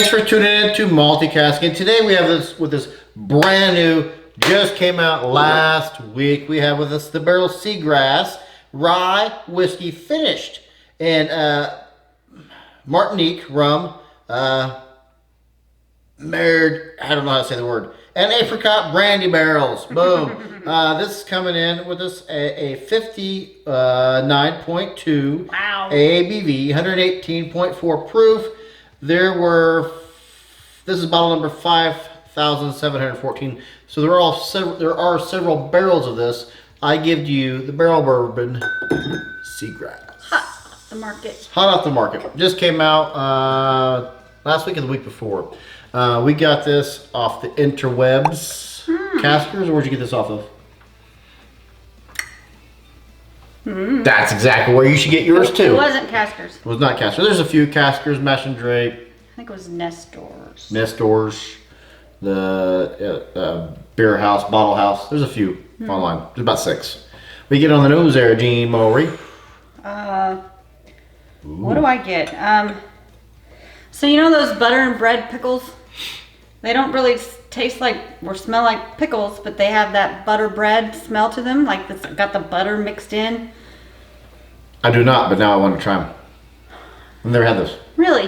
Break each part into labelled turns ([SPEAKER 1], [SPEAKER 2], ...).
[SPEAKER 1] Thanks for tuning in to Multicasking. Today we have this brand new, just came out last week. We have with us the Barrell Seagrass Rye Whiskey, finished in Martinique Rhum, I don't know how to say the word, and apricot brandy barrels. Boom. This is coming in with us a 59.2
[SPEAKER 2] wow.
[SPEAKER 1] ABV, 118.4 proof. This is bottle number 5,714. So there are several barrels of this. I give you the Barrell Bourbon Seagrass.
[SPEAKER 2] Hot off the market.
[SPEAKER 1] Hot off the market. Just came out last week or the week before. We got this off the interwebs. Caskers, or where'd you get this off of? That's exactly where you should get yours too.
[SPEAKER 2] It wasn't Caskers.
[SPEAKER 1] It was not Caskers. There's a few Caskers, Mash and Drape.
[SPEAKER 2] I think it was Nestor's.
[SPEAKER 1] The Beer House, Bottle House. There's a few online. There's about 6. We get on the nose there, Jean Mowry.
[SPEAKER 2] What do I get? So you know those butter and bread pickles? They don't really taste like or smell like pickles, but they have that butter bread smell to them, like it's got the butter mixed in.
[SPEAKER 1] I do not, but now I want to try them. I've never had those.
[SPEAKER 2] Really?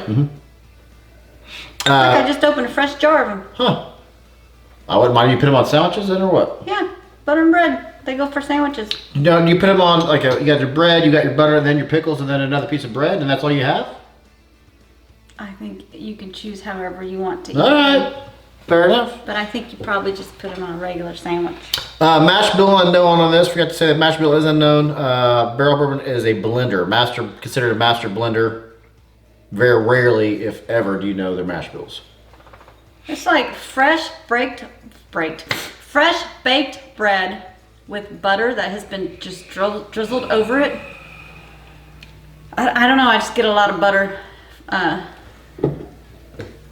[SPEAKER 2] Like I just opened a fresh jar of them.
[SPEAKER 1] Huh. I wouldn't mind. You put them on sandwiches then, or what?
[SPEAKER 2] Yeah, butter and bread. They go for sandwiches.
[SPEAKER 1] You put them on, like, you got your bread, you got your butter, and then your pickles, and then another piece of bread, and that's all you have?
[SPEAKER 2] I think you can choose however you want to eat.
[SPEAKER 1] All right. Fair enough.
[SPEAKER 2] But I think you probably just put them on a regular sandwich.
[SPEAKER 1] Mash bill unknown on this. Forgot to say that mash bill is unknown. Barrell Bourbon is a blender. Considered a master blender. Very rarely, if ever, do you know their mash bills.
[SPEAKER 2] It's like fresh baked bread with butter that has been just drizzled over it. I don't know. I just get a lot of butter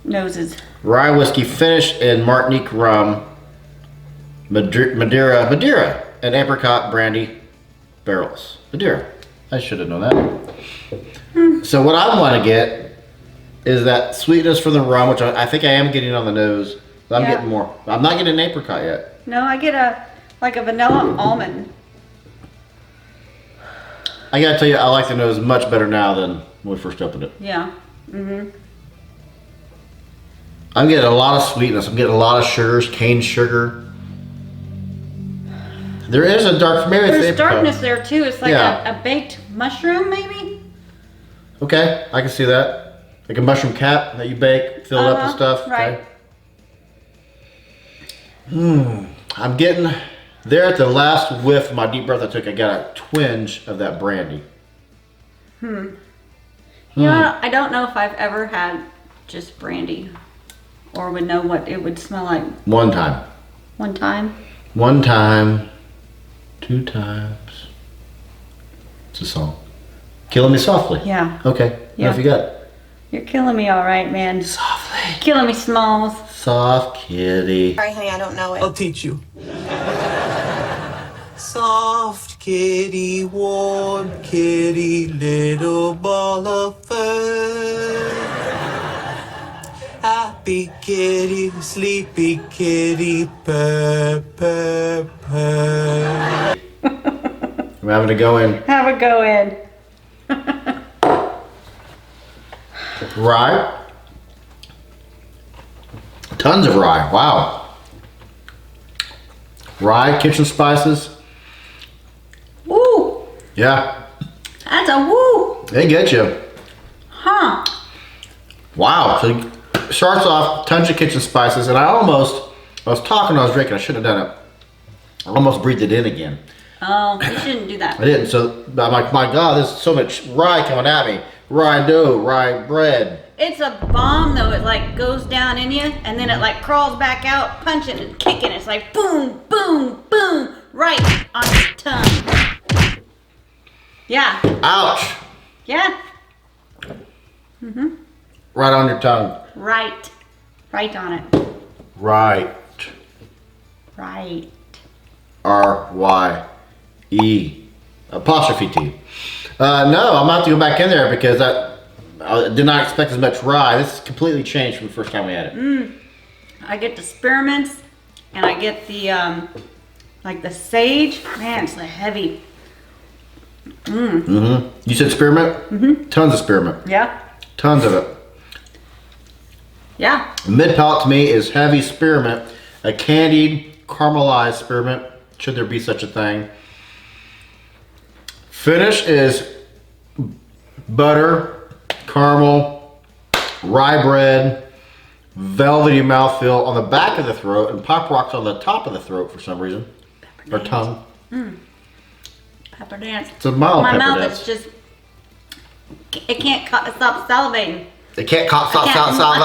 [SPEAKER 2] noses.
[SPEAKER 1] Rye whiskey finished in Martinique Rhum, Madeira, and apricot brandy barrels. Madeira. I should have known that. So what I want to get is that sweetness from the rum, which I think I am getting on the nose. I'm getting more. I'm not getting an apricot yet.
[SPEAKER 2] No, I get a vanilla almond.
[SPEAKER 1] I gotta tell you, I like the nose much better now than when we first opened it.
[SPEAKER 2] Yeah.
[SPEAKER 1] I'm getting a lot of sweetness. I'm getting a lot of sugars, cane sugar. There is a dark, maybe it's
[SPEAKER 2] There's
[SPEAKER 1] apricot.
[SPEAKER 2] darkness there too. It's like a baked mushroom, maybe.
[SPEAKER 1] Okay, I can see that. Like a mushroom cap that you bake, fill it up with stuff.
[SPEAKER 2] Right.
[SPEAKER 1] Okay. I'm getting there at the last whiff of my deep breath I took. I got a twinge of that brandy.
[SPEAKER 2] You know, I don't know if I've ever had just brandy, or would know what it would smell like.
[SPEAKER 1] One time.
[SPEAKER 2] One time.
[SPEAKER 1] 1 time. 2 times. It's a song. Killing Me Softly.
[SPEAKER 2] Yeah.
[SPEAKER 1] Okay. What have you got?
[SPEAKER 2] You're killing me, all right, man.
[SPEAKER 1] Softly.
[SPEAKER 2] Killing me, Smalls.
[SPEAKER 1] Soft kitty.
[SPEAKER 3] Sorry, honey, I don't know it.
[SPEAKER 4] I'll teach you. Soft kitty, warm kitty, little ball of fur. Happy kitty, sleepy kitty, purr, purr, purr.
[SPEAKER 1] I'm having to go in.
[SPEAKER 2] Have a go in.
[SPEAKER 1] Rye. Tons of rye. Wow. Rye, kitchen spices.
[SPEAKER 2] Woo!
[SPEAKER 1] Yeah.
[SPEAKER 2] That's a woo!
[SPEAKER 1] They get you.
[SPEAKER 2] Huh.
[SPEAKER 1] Wow. So it starts off tons of kitchen spices, and I was talking when I was drinking. I shouldn't have done it. I almost breathed it in again.
[SPEAKER 2] Oh, you shouldn't do that.
[SPEAKER 1] I didn't. So I'm like, my God, there's so much rye coming at me. Rye dough, rye bread.
[SPEAKER 2] It's a bomb though. It like goes down in you and then it like crawls back out, punching and kicking. It's like boom, boom, boom, right on your tongue. Yeah.
[SPEAKER 1] Ouch.
[SPEAKER 2] Yeah.
[SPEAKER 1] Right on your tongue.
[SPEAKER 2] Right. Right on it.
[SPEAKER 1] Right.
[SPEAKER 2] Right.
[SPEAKER 1] R-Y-E. Apostrophe T. No, I'm going to have to go back in there because I I did not expect as much rye. This is completely changed from the first time we had it.
[SPEAKER 2] I get the spearmints, and I get the like the sage. Man, it's heavy.
[SPEAKER 1] You said spearmint? Tons of spearmint.
[SPEAKER 2] Yeah.
[SPEAKER 1] Tons of it.
[SPEAKER 2] Yeah.
[SPEAKER 1] Mid palate to me is heavy spearmint, a candied, caramelized spearmint, should there be such a thing. Finish is butter, caramel, rye bread, velvety mouthfeel on the back of the throat, and pop rocks on the top of the throat for some reason, or tongue.
[SPEAKER 2] Pepper dance.
[SPEAKER 1] It's a mild
[SPEAKER 2] My
[SPEAKER 1] pepper
[SPEAKER 2] mouth
[SPEAKER 1] dance.
[SPEAKER 2] is just, it can't stop salivating.
[SPEAKER 1] It can't stop
[SPEAKER 2] I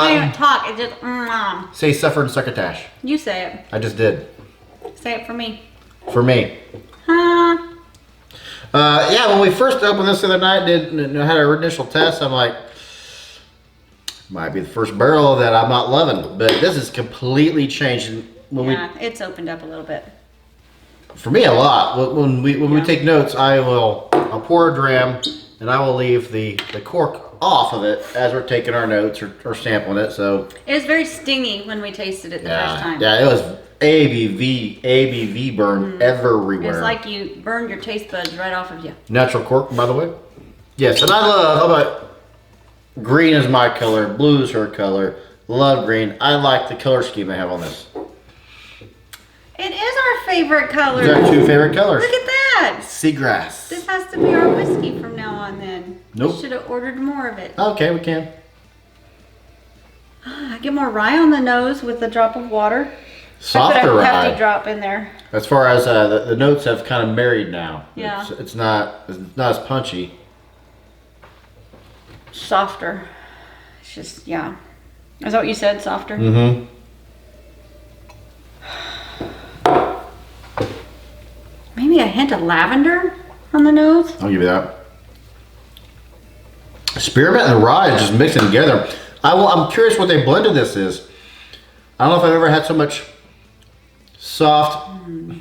[SPEAKER 2] can't even talk. It just,
[SPEAKER 1] Say suffer and succotash.
[SPEAKER 2] You say it.
[SPEAKER 1] I just did.
[SPEAKER 2] Say it for me.
[SPEAKER 1] For me.
[SPEAKER 2] Huh?
[SPEAKER 1] Yeah, when we first opened this the other night, had our initial test, I'm like, might be the first barrel that I'm not loving, but this is completely changed.
[SPEAKER 2] Yeah, it's opened up a little bit.
[SPEAKER 1] For me, a lot. When we take notes, I'll pour a dram, and I will leave the cork off of it as we're taking our notes or sampling it. So
[SPEAKER 2] it was very stingy when we tasted it the first time.
[SPEAKER 1] Yeah, it was ABV burn everywhere.
[SPEAKER 2] It's like you burned your taste buds right off of you.
[SPEAKER 1] Natural cork, by the way. Yes, and I love, green is my color, blue is her color. Love green. I like the color scheme they have on this.
[SPEAKER 2] It is our favorite color.
[SPEAKER 1] These are our two favorite colors.
[SPEAKER 2] Look at that.
[SPEAKER 1] Seagrass.
[SPEAKER 2] This has to be our whiskey from now on then.
[SPEAKER 1] Nope.
[SPEAKER 2] We should have ordered more of it.
[SPEAKER 1] Okay, we can.
[SPEAKER 2] I get more rye on the nose with a drop of water.
[SPEAKER 1] Softer
[SPEAKER 2] I put a hefty
[SPEAKER 1] rye.
[SPEAKER 2] drop in there.
[SPEAKER 1] As far as the notes have kind of married now.
[SPEAKER 2] Yeah.
[SPEAKER 1] It's not as punchy.
[SPEAKER 2] Softer. It's just, yeah. Is that what you said, softer?
[SPEAKER 1] Mm-hmm.
[SPEAKER 2] Maybe a hint of lavender on the nose.
[SPEAKER 1] I'll give you that. Spearmint and rye is just mixing together. I'm curious what they blended this is. I don't know if I've ever had so much soft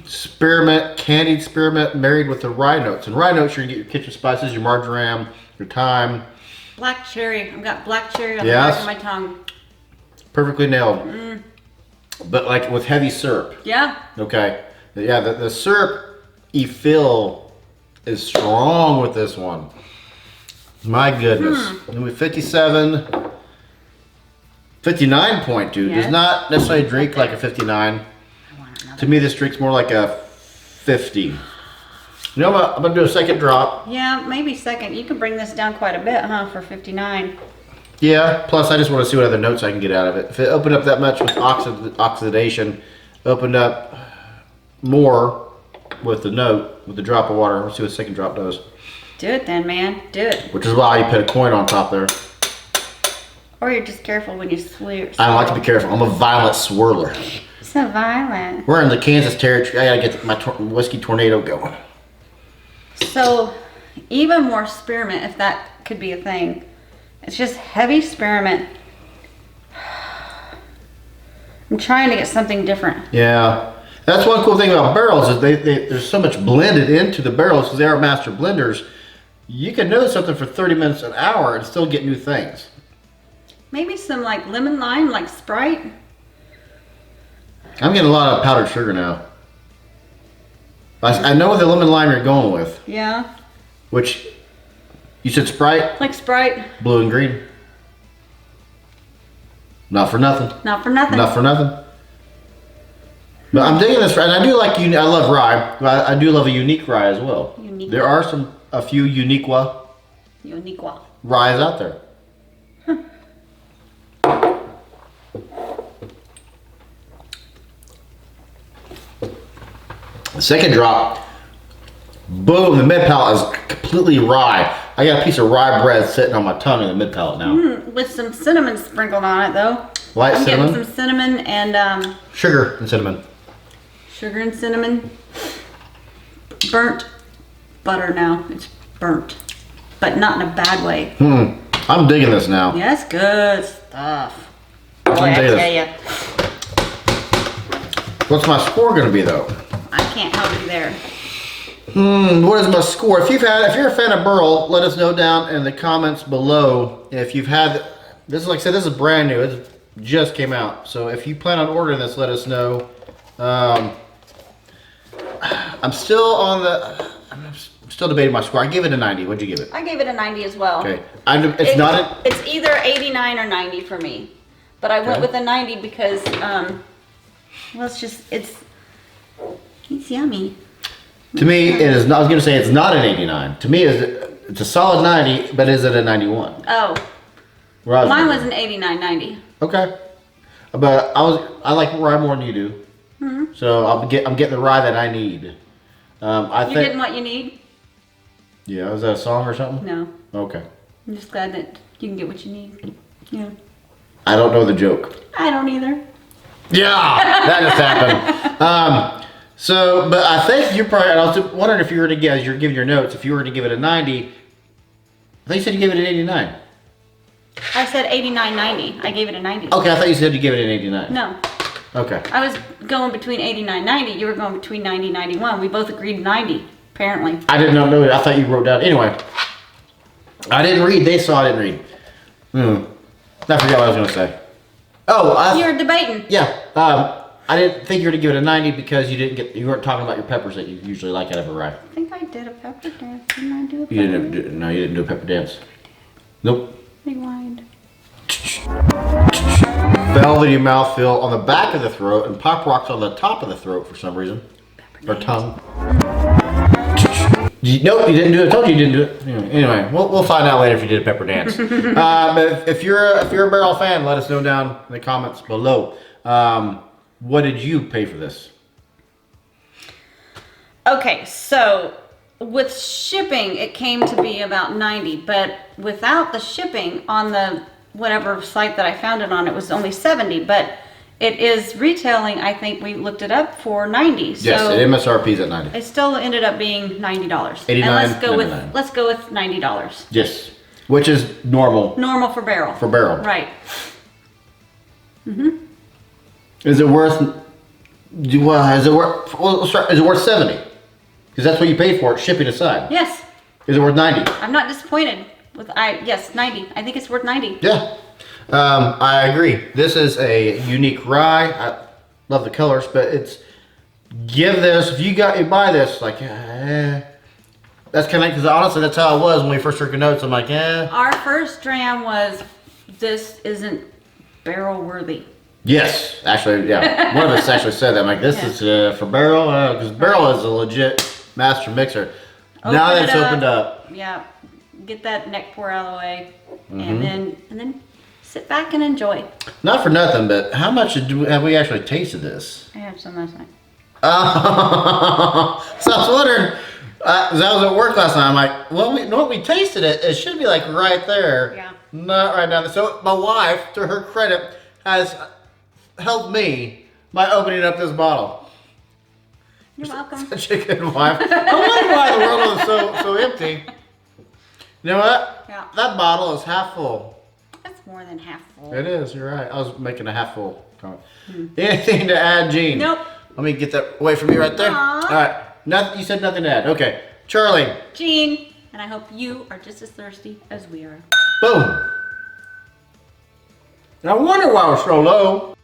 [SPEAKER 1] spearmint, candied spearmint married with the rye notes. And rye notes, you're gonna get your kitchen spices, your marjoram, your thyme.
[SPEAKER 2] Black cherry. I've got black cherry on
[SPEAKER 1] Yes.
[SPEAKER 2] the back of my tongue.
[SPEAKER 1] Perfectly nailed. But like with heavy syrup.
[SPEAKER 2] Yeah.
[SPEAKER 1] Okay. Yeah, the syrup you feel is strong with this one. My goodness. And with 57, 59.2
[SPEAKER 2] Yes.
[SPEAKER 1] does not necessarily drink like a 59. To me, this drink's more like a 50. You know, I'm gonna do a second drop.
[SPEAKER 2] Yeah, maybe second. You can bring this down quite a bit, huh, for 59.
[SPEAKER 1] Yeah, plus I just want to see what other notes I can get out of it. If it opened up that much with oxidation, opened up more with the note, with the drop of water. Let's see what the second drop does.
[SPEAKER 2] Do it then, man. Do it.
[SPEAKER 1] Which is why you put a coin on top there.
[SPEAKER 2] Or you're just careful when you swirl.
[SPEAKER 1] I like to be careful. I'm a violent swirler.
[SPEAKER 2] So violent.
[SPEAKER 1] We're in the Kansas territory. I gotta get my whiskey tornado going.
[SPEAKER 2] So, even more spearmint, if that could be a thing. It's just heavy spearmint. I'm trying to get something different.
[SPEAKER 1] Yeah. That's one cool thing about barrels is there's so much blended into the barrels because they are master blenders. You can know something for 30 minutes, an hour, and still get new things.
[SPEAKER 2] Maybe some like lemon lime, like Sprite.
[SPEAKER 1] I'm getting a lot of powdered sugar now. I know what the lemon lime you're going with.
[SPEAKER 2] Yeah.
[SPEAKER 1] Which, you said Sprite?
[SPEAKER 2] Like Sprite.
[SPEAKER 1] Blue and green. Not for nothing.
[SPEAKER 2] Not for nothing.
[SPEAKER 1] Not for nothing. But I'm digging this, and I do like, I love rye, but I do love a unique rye as well.
[SPEAKER 2] Unique.
[SPEAKER 1] There are a few uniqua ryes out there. The second drop, boom, the mid palate is completely rye. I got a piece of rye bread sitting on my tongue in the mid palate now.
[SPEAKER 2] With some cinnamon sprinkled on it though.
[SPEAKER 1] Light
[SPEAKER 2] I'm
[SPEAKER 1] cinnamon?
[SPEAKER 2] getting some cinnamon and
[SPEAKER 1] Sugar and cinnamon.
[SPEAKER 2] sugar and cinnamon. Burnt butter now. It's burnt. But not in a bad way.
[SPEAKER 1] I'm digging this now.
[SPEAKER 2] Yes, good stuff. Boy, I
[SPEAKER 1] digging
[SPEAKER 2] tell you,
[SPEAKER 1] What's my score going to be though?
[SPEAKER 2] I can't help you there.
[SPEAKER 1] What is my score? If you're a fan of Barrell, let us know down in the comments below. If you've had, this is like I said, this is brand new. It just came out. So if you plan on ordering this, let us know. I'm still debating my score. I gave it a 90. What'd you give it?
[SPEAKER 2] I gave it a 90 as well.
[SPEAKER 1] Okay.
[SPEAKER 2] It's either 89 or 90 for me. But I went with a 90 because, well, it's yummy.
[SPEAKER 1] To me, it is not, I was going to say it's not an 89. To me, it's a solid 90, but is it a 91?
[SPEAKER 2] Oh. Mine was an 89, 90.
[SPEAKER 1] Okay. But I like rye more than you do. So I'm getting the rye that I need. You're
[SPEAKER 2] getting what you need?
[SPEAKER 1] Yeah, is that a song or something?
[SPEAKER 2] No.
[SPEAKER 1] Okay.
[SPEAKER 2] I'm just glad that you can get what you need. Yeah.
[SPEAKER 1] I don't know the joke.
[SPEAKER 2] I don't either.
[SPEAKER 1] Yeah, that just happened. But I think you're probably, I was wondering if you were to guess, you're giving your notes, if you were to give it a 90, I thought you said you gave it an 89.
[SPEAKER 2] I said 89, 90. I gave it a 90.
[SPEAKER 1] Okay, I thought you said you gave it an 89.
[SPEAKER 2] No.
[SPEAKER 1] Okay.
[SPEAKER 2] I was going between 89, 90. You were going between 90, 91. We both agreed 90, apparently.
[SPEAKER 1] I did not know that. I thought you wrote down. Anyway, I didn't read. They saw I didn't read. I forgot what I was going to say. Oh,
[SPEAKER 2] you're debating.
[SPEAKER 1] Yeah. I didn't think you were to give it a 90 because you weren't talking about your peppers that you usually like out of a rye.
[SPEAKER 2] I think I did a pepper dance. Didn't I do a pepper
[SPEAKER 1] You didn't do a pepper dance. Nope.
[SPEAKER 2] Rewind.
[SPEAKER 1] Velvety mouthfeel on the back of the throat and pop rocks on the top of the throat for some reason. Or tongue. Nope, you didn't do it. I told you didn't do it. Anyway, we'll find out later if you did a pepper dance. But if you're a Barrell fan, let us know down in the comments below. What did you pay for this?
[SPEAKER 2] Okay, so with shipping, it came to be about 90, but without the shipping on the whatever site that I found it on, it was only 70, but it is retailing, I think we looked it up, for 90.
[SPEAKER 1] Yes,
[SPEAKER 2] so
[SPEAKER 1] the MSRP is at 90.
[SPEAKER 2] It still ended up being $90.
[SPEAKER 1] 89,
[SPEAKER 2] and let's go with $90.
[SPEAKER 1] Yes, which is normal.
[SPEAKER 2] Normal for Barrell.
[SPEAKER 1] For Barrell.
[SPEAKER 2] Right.
[SPEAKER 1] Is it worth? Is it worth? Well, let's start. Is it worth 70? Because that's what you paid for it, shipping aside.
[SPEAKER 2] Yes.
[SPEAKER 1] Is it worth 90?
[SPEAKER 2] I'm not disappointed with yes, 90. I think it's worth 90.
[SPEAKER 1] Yeah. I agree. This is a unique rye. I love the colors, but give this, if you buy this, like, that's kind of, because honestly, that's how it was when we first took notes. I'm like,
[SPEAKER 2] Our first dram was, this isn't barrel worthy.
[SPEAKER 1] Yes, actually, yeah. One of us actually said that. I'm like, this is for Barrell, because Barrell is a legit master mixer. Now that it's opened up.
[SPEAKER 2] Yeah. Get that neck pour out of the way, and then sit back and enjoy.
[SPEAKER 1] Not for nothing, but how much have we actually tasted this?
[SPEAKER 2] I had some last night.
[SPEAKER 1] So I was wondering, as I was at work last night, I'm like, well, we tasted it. It should be like right there.
[SPEAKER 2] Yeah.
[SPEAKER 1] Not right now. So my wife, to her credit, has helped me by opening up this bottle.
[SPEAKER 2] You're welcome.
[SPEAKER 1] Such a good wife. I wonder why the world was so empty. You know what?
[SPEAKER 2] Yeah.
[SPEAKER 1] That bottle is half full.
[SPEAKER 2] That's more than half full.
[SPEAKER 1] It is, you're right. I was making a half full comment. Anything to add, Gene?
[SPEAKER 2] Nope.
[SPEAKER 1] Let me get that away from you right there.
[SPEAKER 2] Aww.
[SPEAKER 1] All right. Nothing. You said nothing to add. Okay. Charlie.
[SPEAKER 2] Gene. And I hope you are just as thirsty as we are.
[SPEAKER 1] Boom. I wonder why we're so low.